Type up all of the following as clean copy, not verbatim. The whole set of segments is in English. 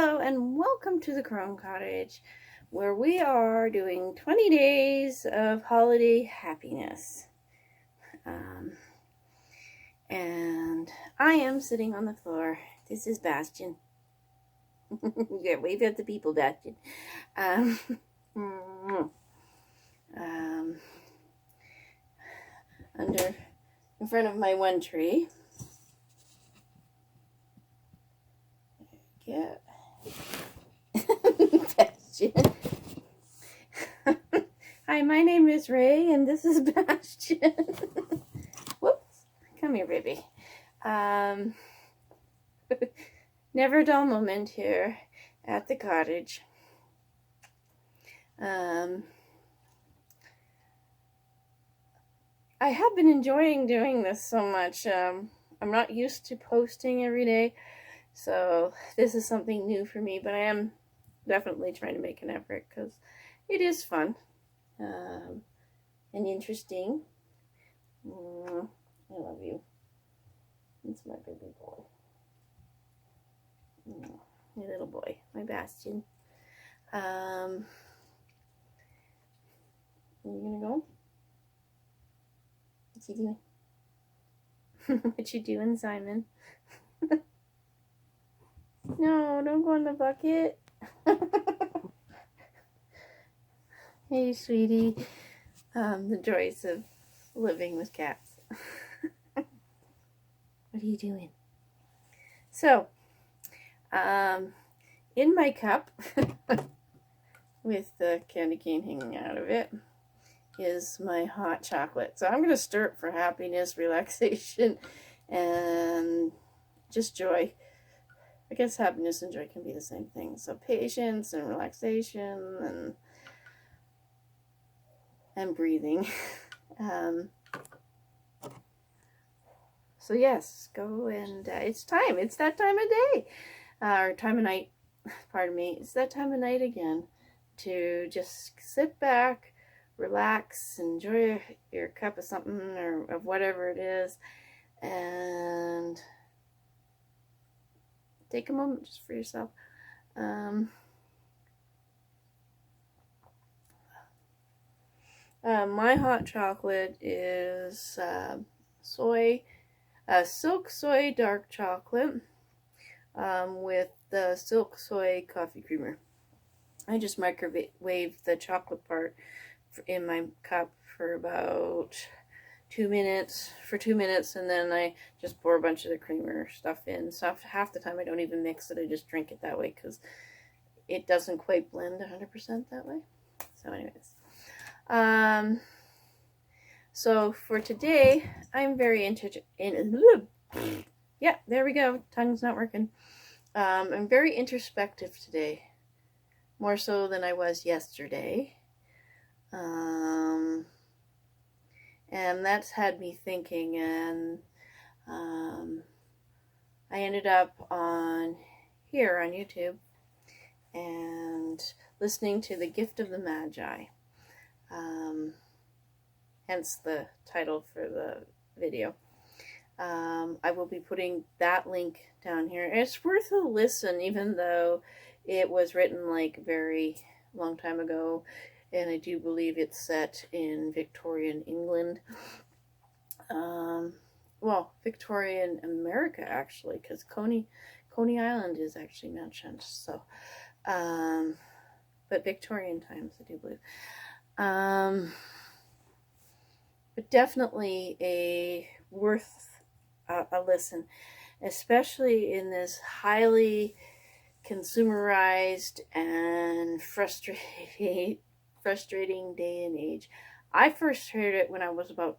Hello and welcome to the Crone Cottage, where we are doing 20 days of holiday happiness. And I am sitting on the floor. This is Bastian. Yeah, wave at the people, Bastian. In front of my one tree. Yeah. Bastian. Hi, my name is Ray, and this is Bastian. Whoops. Come here, baby. Never a dull moment here at the cottage. I have been enjoying doing this so much. I'm not used to posting every day, so this is something new for me, but I am definitely trying to make an effort because it is fun and interesting. I love you. It's my baby boy. My little boy, my Bastian. Are you gonna go? What's he doing? What you doing, Simon? No, don't go in the bucket. Hey, sweetie. The joys of living with cats. What are you doing? So, in my cup, with the candy cane hanging out of it, is my hot chocolate. So I'm going to stir it for happiness, relaxation, and just joy. I guess happiness and joy can be the same thing. So patience and relaxation and breathing. So yes, go and it's time. It's that time of day. Or time of night. Pardon me. It's that time of night again. To just sit back, relax, enjoy your cup of something or of whatever it is, and take a moment just for yourself. My hot chocolate is silk soy dark chocolate with the silk soy coffee creamer. I just microwave the chocolate part in my cup for about 2 minutes, and then I just pour a bunch of the creamer stuff in. So half the time I don't even mix it, I just drink it that way because it doesn't quite blend 100% that way. So anyways, so for today, I'm very yeah, there we go, tongue's not working. I'm very introspective today, more so than I was yesterday. And that's had me thinking, and I ended up on YouTube and listening to The Gift of the Magi, hence the title for the video. I will be putting that link down here. It's worth a listen, even though it was written like very long time ago, and I do believe it's set in Victorian England. Well, Victorian America, actually, because Coney Island is actually mentioned. So, but Victorian times, I do believe. But definitely worth a listen, especially in this highly consumerized and frustrating day and age. I first heard it when I was about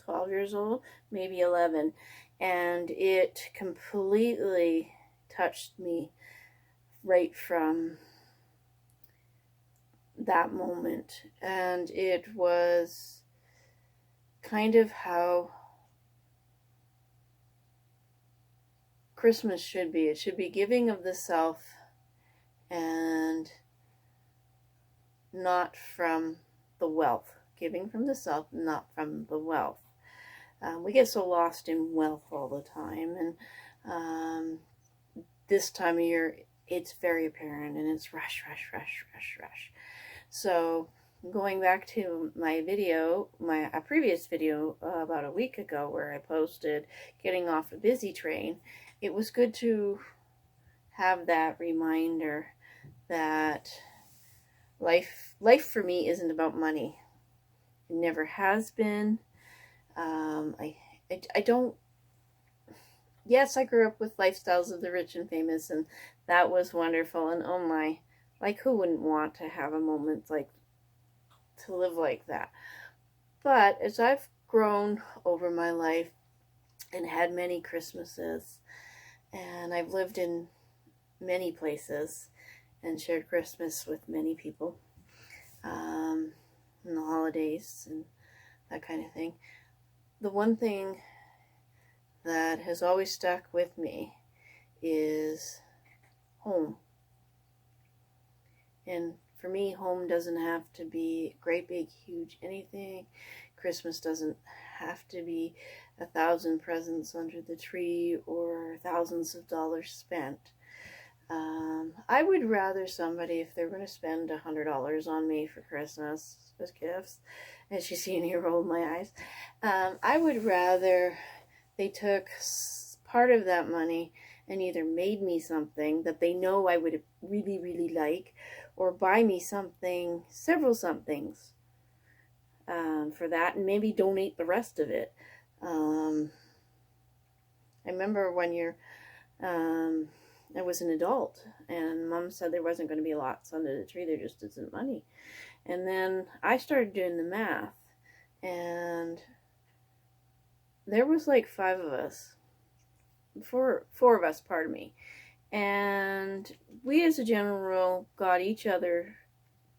12 years old, maybe 11, and it completely touched me right from that moment. And it was kind of how Christmas should be. It should be giving of the self and not from the wealth. Giving from the self, not from the wealth. We get so lost in wealth all the time, and this time of year, it's very apparent, and it's rush, rush, rush, rush, rush. So going back to my video, a previous video about a week ago where I posted getting off a busy train, it was good to have that reminder that life for me isn't about money. It never has been. I don't. Yes, I grew up with Lifestyles of the Rich and Famous, and that was wonderful. And oh my, like, who wouldn't want to have a moment like to live like that? But as I've grown over my life and had many Christmases, and I've lived in many places and shared Christmas with many people, in the holidays and that kind of thing, the one thing that has always stuck with me is home. And for me, home doesn't have to be great, big, huge anything. Christmas doesn't have to be 1,000 presents under the tree or thousands of dollars spent. I would rather somebody, if they're going to spend $100 on me for Christmas as gifts, as you see me roll my eyes, I would rather they took part of that money and either made me something that they know I would really, really like, or buy me something, several somethings for that, and maybe donate the rest of it. I remember one year I was an adult, and Mom said there wasn't going to be lots under the tree, there just isn't money. And then I started doing the math, and there was like four of us, pardon me. And we as a general rule got each other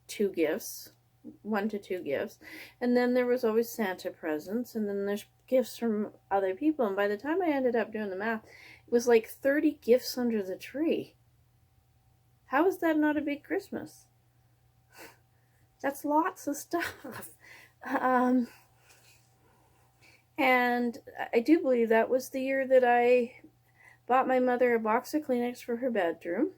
2 gifts, 1 to 2 gifts. And then there was always Santa presents, and then there's gifts from other people. And by the time I ended up doing the math, it was like 30 gifts under the tree. How is that not a big Christmas? That's lots of stuff. And I do believe that was the year that I bought my mother a box of Kleenex for her bedroom.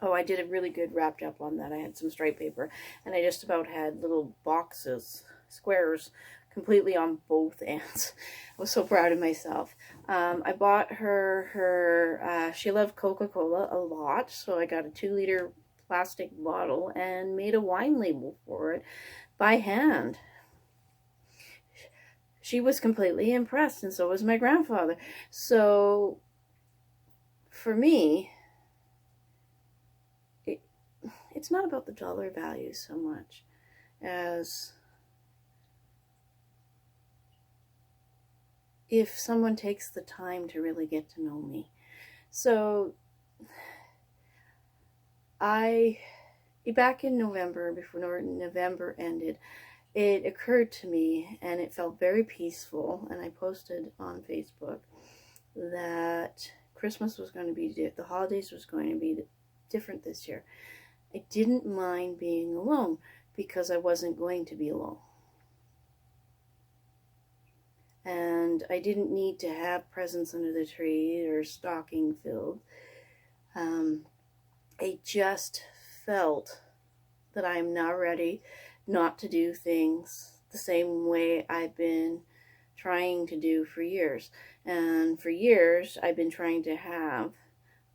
Oh, I did a really good wrapped up on that. I had some stripe paper, and I just about had little boxes, squares, completely on both ends. I was so proud of myself. I bought her, she loved Coca-Cola a lot, so I got a 2-liter plastic bottle and made a wine label for it by hand. She was completely impressed, and so was my grandfather. So for me, it's not about the dollar value so much as if someone takes the time to really get to know me. So back in November, before November ended, it occurred to me, and it felt very peaceful, and I posted on Facebook that Christmas was going to be, the holidays was going to be different this year. I didn't mind being alone because I wasn't going to be alone. And I didn't need to have presents under the tree or stocking filled. I just felt that I'm now ready not to do things the same way I've been trying to do for years. And for years, I've been trying to have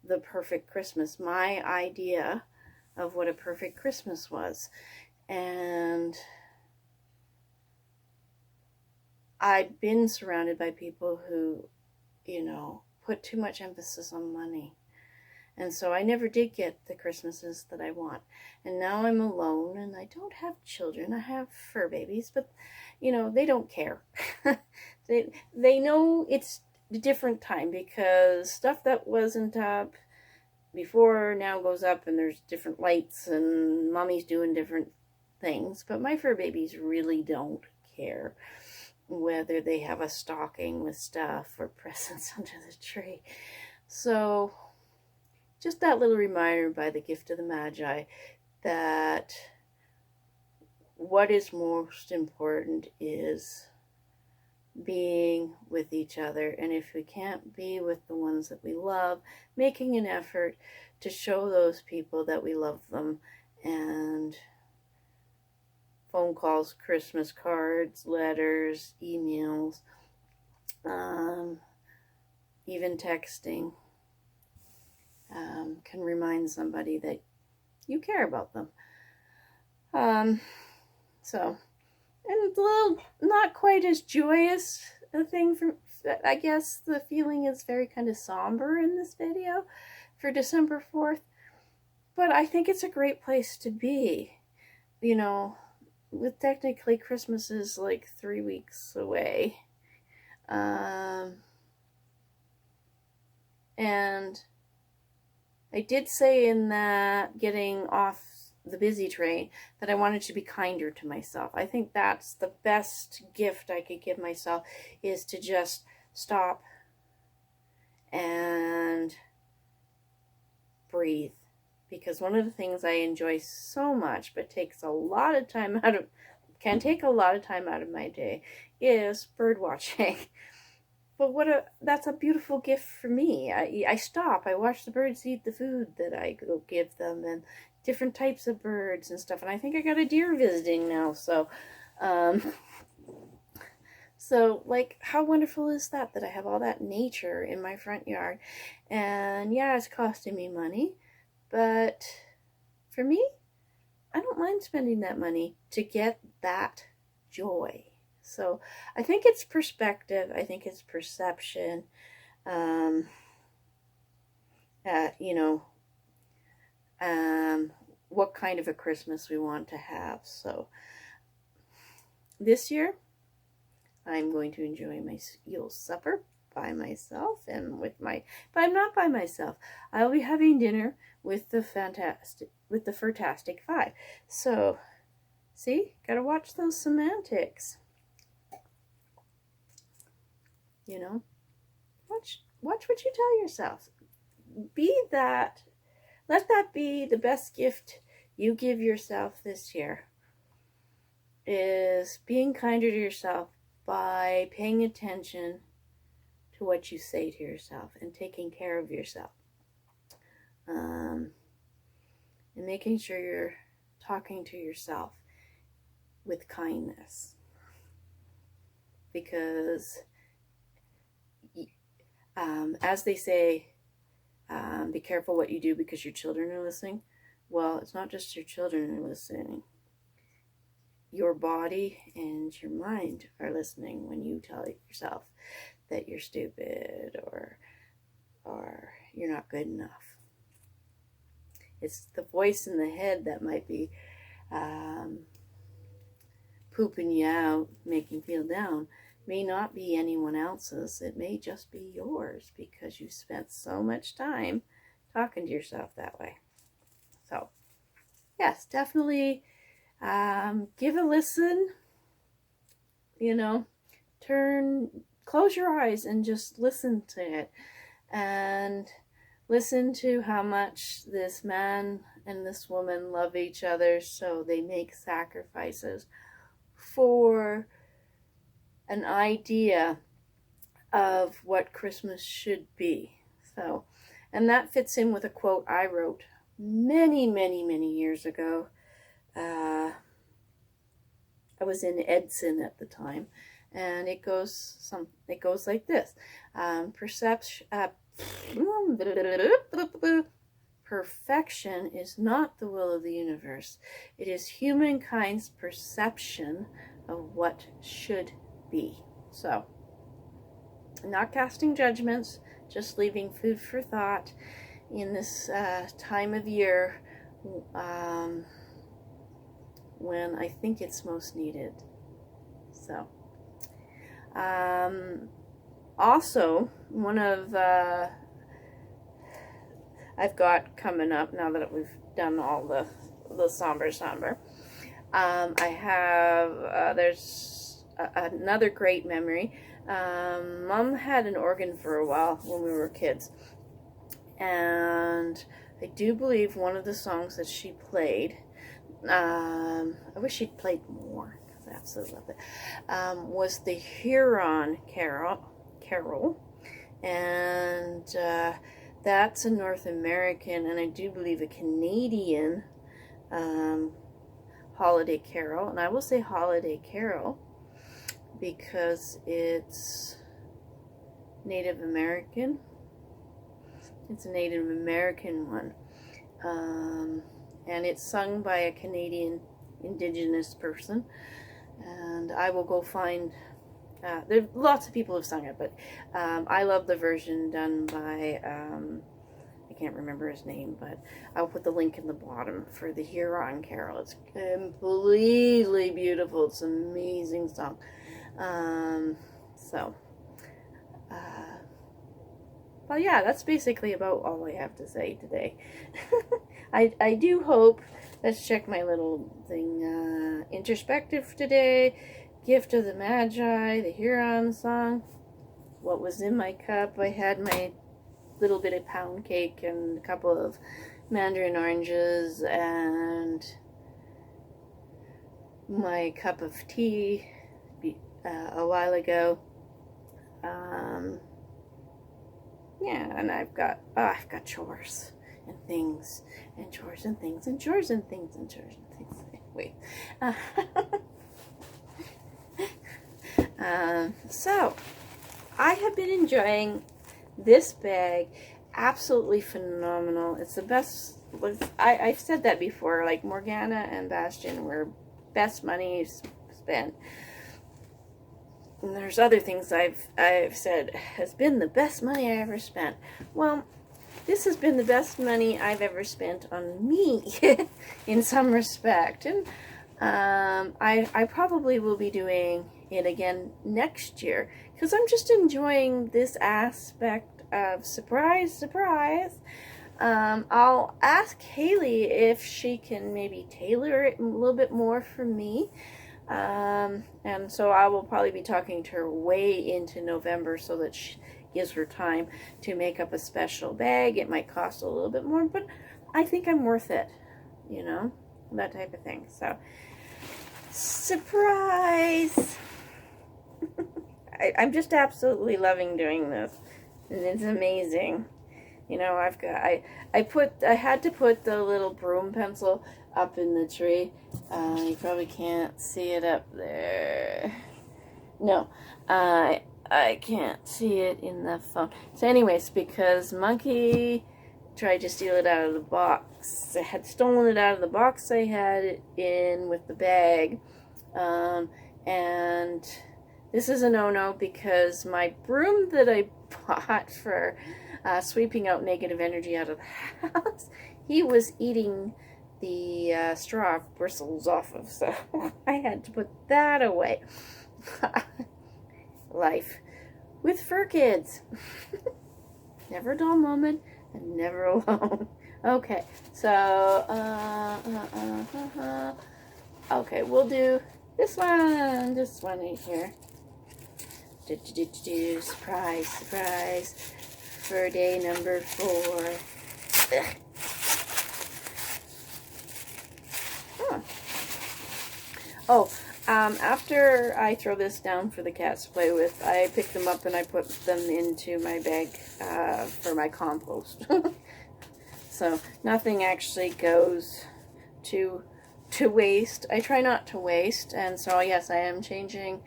the perfect Christmas, my idea of what a perfect Christmas was. And I've been surrounded by people who, put too much emphasis on money. And so I never did get the Christmases that I want. And now I'm alone, and I don't have children. I have fur babies, but, they don't care. they know it's a different time, because stuff that wasn't up before now goes up, and there's different lights, and mommy's doing different things. But my fur babies really don't care whether they have a stocking with stuff or presents under the tree. So just that little reminder by the gift of the Magi that what is most important is being with each other. And if we can't be with the ones that we love, making an effort to show those people that we love them. And phone calls, Christmas cards, letters, emails, even texting can remind somebody that you care about them. So, and it's a little not quite as joyous a thing for, I guess the feeling is very kind of somber in this video for December 4th, but I think it's a great place to be. You know, with technically Christmas is like 3 weeks away. And I did say in that getting off the busy train that I wanted to be kinder to myself. I think that's the best gift I could give myself, is to just stop and breathe. Because one of the things I enjoy so much, but takes a lot of time out of, can take a lot of time out of my day, is bird watching. But that's a beautiful gift for me. I stop, I watch the birds eat the food that I go give them, and different types of birds and stuff. And I think I got a deer visiting now, so so like, how wonderful is that I have all that nature in my front yard. And yeah, it's costing me money, but for me, I don't mind spending that money to get that joy. So I think it's perspective. I think it's perception. You know, what kind of a Christmas we want to have. So this year, I'm going to enjoy my Yule supper by myself and with my, but I'm not by myself. I'll be having dinner with the Fantastic Five. So, see, gotta watch those semantics. You know, watch what you tell yourself. Be that, let that be the best gift you give yourself this year, is being kinder to yourself by paying attention to what you say to yourself and taking care of yourself. And making sure you're talking to yourself with kindness. Because as they say, be careful what you do because your children are listening. Well, it's not just your children who are listening. Your body and your mind are listening when you tell yourself that you're stupid or you're not good enough. It's the voice in the head that might be pooping you out, making you feel down. May not be anyone else's. It may just be yours because you spent so much time talking to yourself that way. So, yes, definitely give a listen. You know, close your eyes and just listen to it. And listen to how much this man and this woman love each other, so they make sacrifices for an idea of what Christmas should be. So, and that fits in with a quote I wrote many, many, many years ago. I was in Edson at the time, and it goes like this: perfection is not the will of the universe. It is humankind's perception of what should be. So, not casting judgments, just leaving food for thought in this time of year when I think it's most needed. So, also, one of I've got coming up, now that we've done all the somber. I have, there's another great memory. Mom had an organ for a while when we were kids. And I do believe one of the songs that she played, I wish she'd played more, because absolutely love it, was the Huron Carol. And that's a North American, and I do believe a Canadian holiday carol. And I will say holiday carol because it's Native American. It's a Native American one. And it's sung by a Canadian Indigenous person. And I will go find, there lots of people have sung it, but I love the version done by, I can't remember his name, but I'll put the link in the bottom for the Huron Carol. It's completely beautiful. It's an amazing song. Well, yeah, that's basically about all I have to say today. I do hope, let's check my little thing, introspective today, Gift of the Magi, the Huron song, what was in my cup. I had my little bit of pound cake and a couple of mandarin oranges and my cup of tea a while ago. Yeah, and I've got chores and things and chores and things and chores and things and chores and things. Wait. So I have been enjoying this bag. Absolutely phenomenal. It's the best. I've said that before. Like Morgana and Bastion were best money spent. And there's other things I've said has been the best money I ever spent. Well, this has been the best money I've ever spent on me in some respect. And I probably will be doing it again next year because I'm just enjoying this aspect of surprise. I'll ask Haley if she can maybe tailor it a little bit more for me. And so I will probably be talking to her way into November so that she gives her time to make up a special bag. It might cost a little bit more, but I think I'm worth it, you know, that type of thing. So, surprise! I'm just absolutely loving doing this, and it's amazing. You know, I had to put the little broom pencil up in the tree. You probably can't see it up there. No, I can't see it in the phone. So anyways, because Monkey tried to steal it out of the box. I had stolen it out of the box I had it in with the bag. And this is a no-no because my broom that I bought for sweeping out negative energy out of the house, he was eating the straw bristles off of, so I had to put that away. Life with fur kids. Never a dull moment and never alone. Okay, so okay, we'll do this one right here. Surprise for day number 4. Ugh. Oh, after I throw this down for the cats to play with, I pick them up and I put them into my bag for my compost. So nothing actually goes to waste. I try not to waste, and so yes, I am changing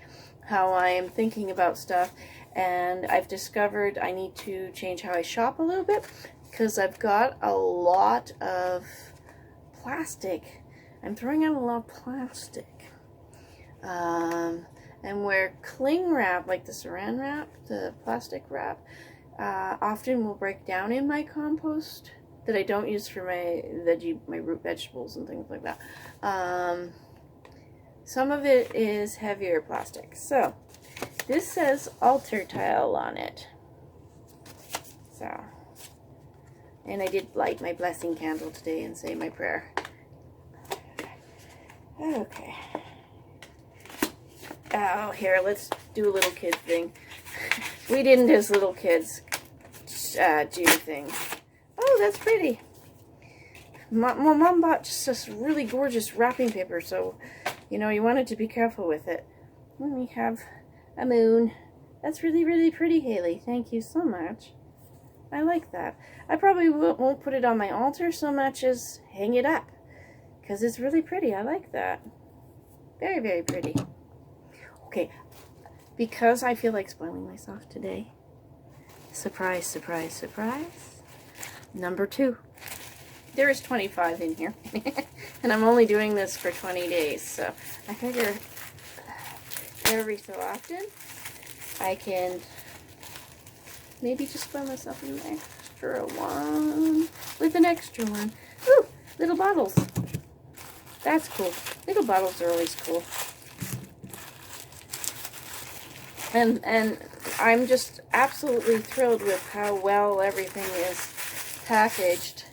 how I am thinking about stuff, and I've discovered I need to change how I shop a little bit because I've got a lot of plastic. I'm throwing out a lot of plastic. And where cling wrap, like the saran wrap, the plastic wrap, often will break down in my compost that I don't use for my root vegetables and things like that. Some of it is heavier plastic. So, this says altar tile on it. So, and I did light my blessing candle today and say my prayer. Okay. Oh, here, let's do a little kid thing. We didn't as little kids do things. Oh, that's pretty. Mom bought just this really gorgeous wrapping paper, so You know, you wanted to be careful with it. And we have a moon. That's really, really pretty, Haley. Thank you so much. I like that. I probably won't put it on my altar so much as hang it up, because it's really pretty. I like that. Very, very pretty. Okay, because I feel like spoiling myself today. Surprise, surprise, surprise. Number 2. There is 25 in here. And I'm only doing this for 20 days. So I figure every so often I can maybe just spoil myself an extra one with an extra one. Ooh, little bottles. That's cool. Little bottles are always cool. And I'm just absolutely thrilled with how well everything is packaged.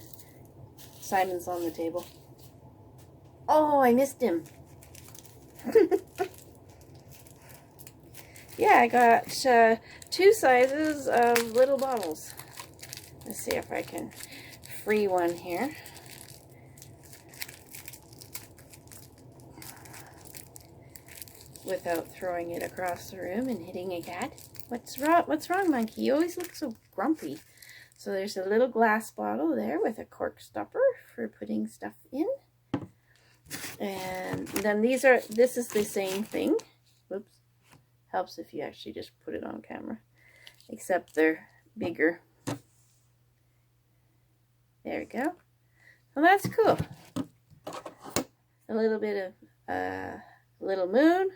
Simon's on the table. Oh, I missed him. Yeah, I got 2 sizes of little bottles. Let's see if I can free one here. Without throwing it across the room and hitting a cat. What's wrong, monkey? You always look so grumpy. So there's a little glass bottle there with a cork stopper for putting stuff in. And then this is the same thing. Whoops. Helps if you actually just put it on camera. Except they're bigger. There we go. Well, that's cool. A little bit of little moon.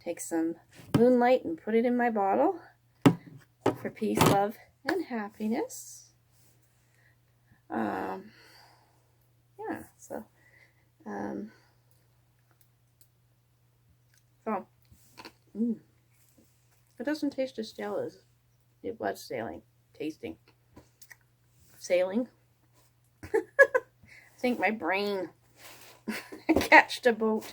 Take some moonlight and put it in my bottle for peace, love, and happiness. Yeah, so it doesn't taste as stale as it was tasting. Sailing. I think my brain catched a boat.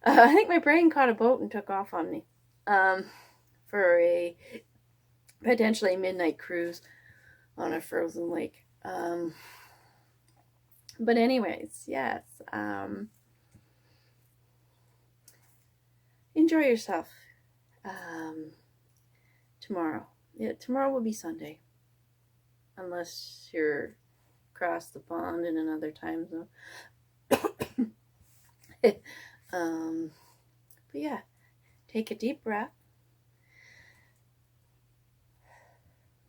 I think my brain caught a boat and took off on me for a potentially midnight cruise on a frozen lake. But anyways, yes. Enjoy yourself tomorrow. Yeah, tomorrow will be Sunday. Unless you're across the pond in another time zone. But yeah, take a deep breath.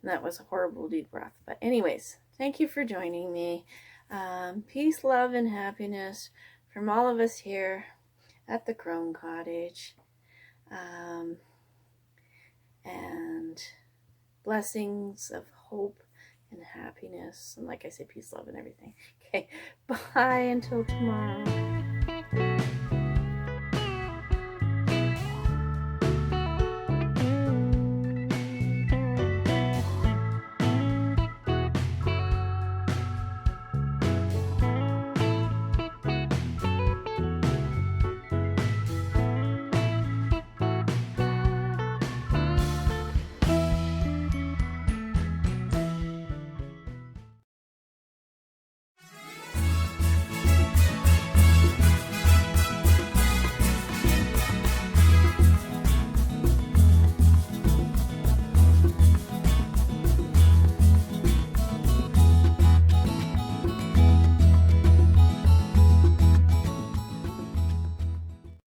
That was a horrible deep breath. But anyways, thank you for joining me. Peace, love, and happiness from all of us here at the Crone Cottage. And blessings of hope and happiness. And like I said, peace, love, and everything. Okay, bye until tomorrow.